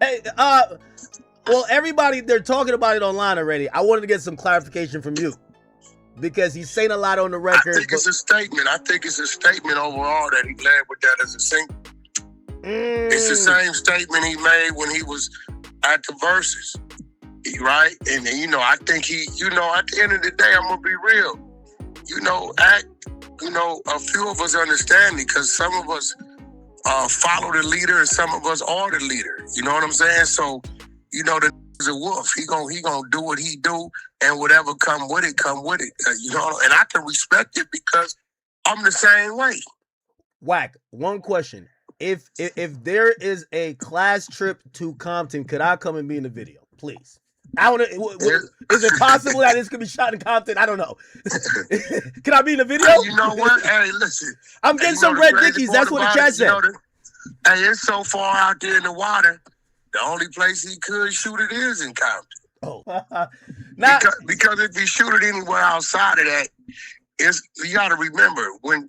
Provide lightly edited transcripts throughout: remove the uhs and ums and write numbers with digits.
Hey, well, everybody, they're talking about it online already. I wanted to get some clarification from you because he's saying a lot on the record. I think it's a statement. I think it's a statement overall that he led with that as a single. It's the same statement he made when he was at the Verses, right? And you know, I think he, you know, at the end of the day, I'm gonna be real. You know, a few of us understand it because some of us follow the leader and some of us are the leader. You know what I'm saying? So, you know, the is a wolf. He gonna do what he do, and whatever come with it, come with it. You know, and I can respect it because I'm the same way. Wack, one question. If there is a class trip to Compton, could I come and be in the video, please? I want to. Is it possible that this could be shot in Compton? I don't know. Can I be in the video? You know what? Hey, listen. I'm getting some red Dickies. That's what the chat said. Hey, it's so far out there in the water. The only place he could shoot it is in Compton. Oh, because if he shoot it anywhere outside of that, you got to remember when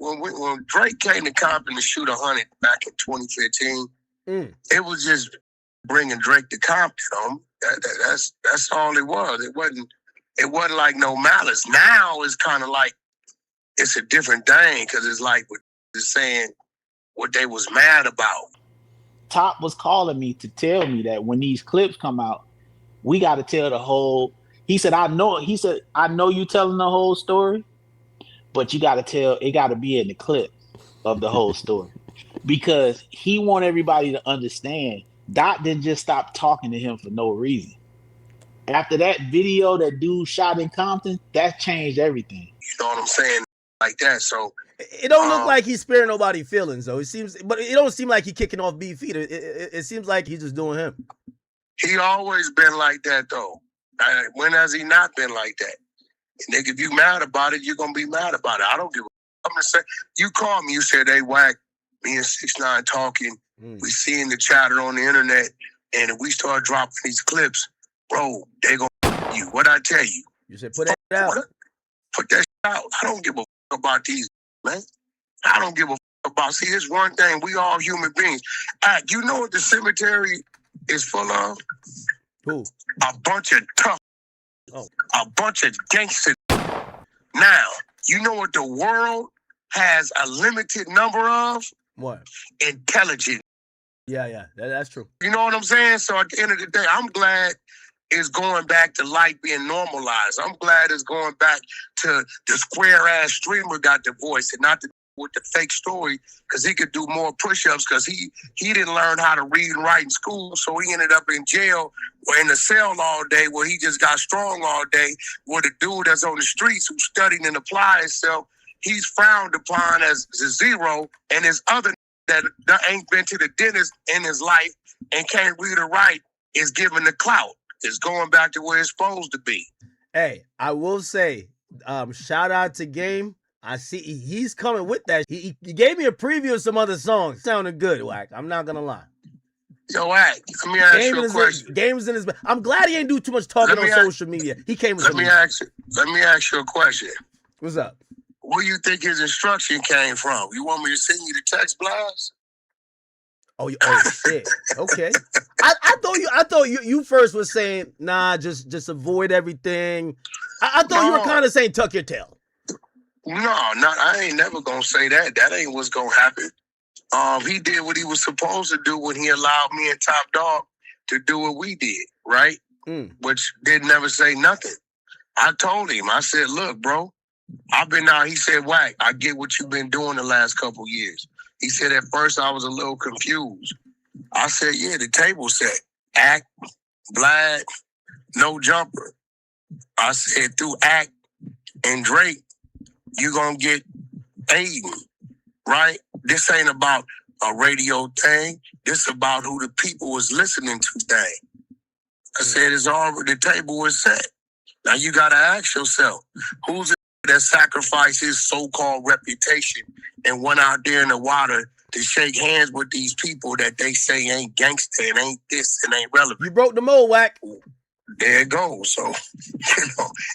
Drake came to Compton to shoot 100 back in 2015, it was just bringing Drake to Compton. That's all it was. It wasn't like no malice. Now it's kind of like it's a different thing because it's like just saying what they was mad about. Top was calling me to tell me that when these clips come out, we got to tell the whole. He said, I know you telling the whole story, but you got to tell, it got to be in the clip of the whole story because he want everybody to understand Dot didn't just stop talking to him for no reason. After that video that dude shot in Compton, that changed everything. You know what I'm saying? Like that. So it don't look like he's sparing nobody's feelings, though. It don't seem like he's kicking off beef either. It seems like he's just doing him. He always been like that, though. When has he not been like that? Nigga, if you mad about it, you're gonna be mad about it. I don't give a. I'm gonna say, you called me. You said, "Hey, Wack, me and 6ix9ine talking. We seeing the chatter on the internet, and if we start dropping these clips, bro, they gonna you. What I tell you? You said put that out. Put that out. I don't give a about these, man. I don't give a about. See, it's one thing. We all human beings. You know what the cemetery is full of? Who? A bunch of tough. A bunch of gangsters. Now, you know what the world has a limited number of? What? Intelligent. Yeah, that's true. You know what I'm saying? So at the end of the day, I'm glad it's going back to life being normalized. I'm glad it's going back to the square-ass streamer got the voice and not with the fake story because he could do more push-ups because he didn't learn how to read and write in school, so he ended up in jail or in the cell all day where he just got strong all day with a dude that's on the streets who studied and applied himself. He's frowned upon as a zero, and his other that ain't been to the dentist in his life and can't read or write is given the clout. It's going back to where it's supposed to be. Hey, I will say, shout out to Game. I see he's coming with that. He gave me a preview of some other songs. Sounded good, Wack. I'm not gonna lie. Yo, Wack, let me ask you a question. Game's in his. I'm glad he ain't do too much talking on social media. He came with. Let me ask you a question. What's up? Where you think his instruction came from? You want me to send you the text blast? Oh shit. Okay. I thought you first was saying, nah, just avoid everything. I thought you were kind of saying tuck your tail. No, I ain't never gonna say that. That ain't what's gonna happen. He did what he was supposed to do when he allowed me and Top Dog to do what we did, right? Which did never say nothing. I told him, I said, look, bro, I've been out. He said, Wack, I get what you've been doing the last couple years. He said, at first I was a little confused. I said, yeah, the table set. Act, Vlad, no jumper. I said, through Act and Drake, you gonna get Aiden, right? This ain't about a radio thing. This about who the people was listening to thing. I said, it's already, the table was set. Now you gotta ask yourself, who's it that sacrificed his so-called reputation and went out there in the water to shake hands with these people that they say ain't gangster and ain't this and ain't relevant? You broke the mold, Wack. There it goes. So,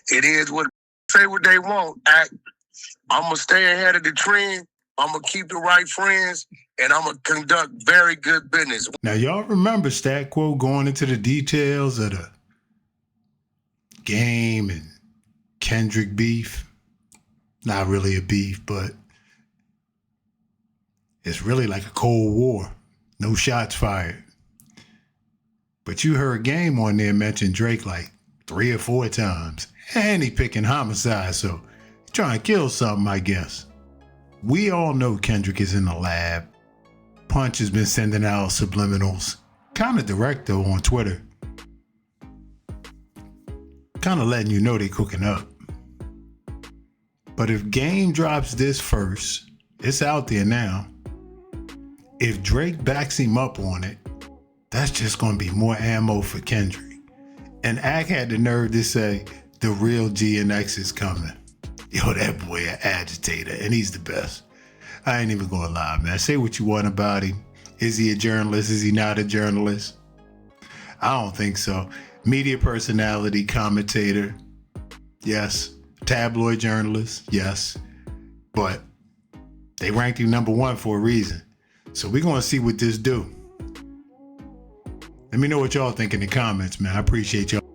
it is what say what they want. Act. I'm gonna stay ahead of the trend I'm going to keep the right friends, and I'm going to conduct very good business. Now, y'all remember Stat Quo going into the details of the Game and Kendrick beef? Not really a beef, but it's really like a Cold War. No shots fired. But you heard Game on there mention Drake like 3 or 4 times. And he picking homicide, so he's trying to kill something, I guess. We all know Kendrick is in the lab. Punch has been sending out subliminals. Kind of direct though on Twitter. Kind of letting you know they cooking up. But if Game drops this first, it's out there now. If Drake backs him up on it, that's just going to be more ammo for Kendrick. And Ack had the nerve to say, the real GNX is coming. Yo, that boy an agitator, and he's the best. I ain't even going to lie, man. Say what you want about him. Is he a journalist? Is he not a journalist? I don't think so. Media personality, commentator, yes. Tabloid journalist, yes. But they ranked him number 1 for a reason. So we're going to see what this do. Let me know what y'all think in the comments, man. I appreciate y'all.